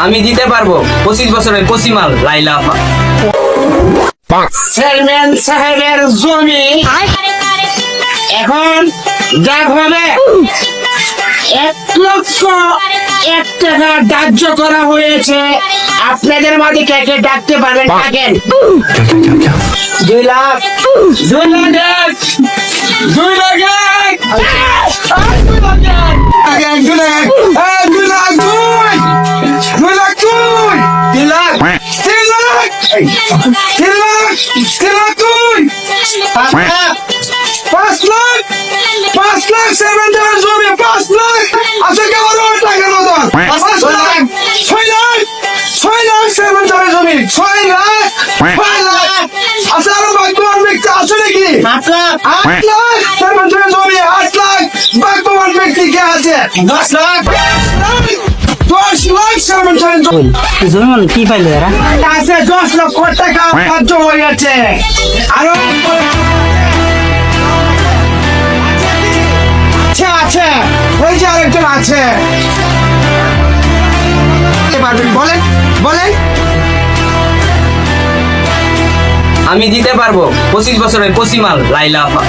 আমি দিতে পারবো 25 বছরের কচি মাল লাইলা আপা। চেয়ারম্যান সাহেবের জমি এখন ডাক হবে 1,01,000 ধার্য করা হয়েছে। আপনাদের মাঝে কে কে ডাকতে পারবেন ডাকেন। 2 লাখ 2 লাখ 2 লাখ 2 লাখ 2 লাখ 2 লাখ 3 লাখ 3 লাখ 3 লাখ 3 লাখ 5 লাখ 5 লাখ 7 টাকা জমি 5 লাখ আচ্ছা কেমন টাকা মতো 5 লাখ 6 লাখ 6 লাখ 7 টাকা জমি 6 লাখ 5 লাখ আচ্ছা আর বাগবান ব্যক্তি আছে নাকি 8 লাখ 7 টাকা জমি 8 লাখ বাগবান ব্যক্তি কে আছে 10 লাখ 10 লাখ 7 টাকা জমি জমি মানে কি পাইলো এরা? আছে 10 লক্ষ টাকা ধার্য হয়েছে। আরো আছে ওই যে আরেকজন আছে বলেন বলেন। আমি দিতে পারবো 25 বছরের কচি মাল লাইলা আপা।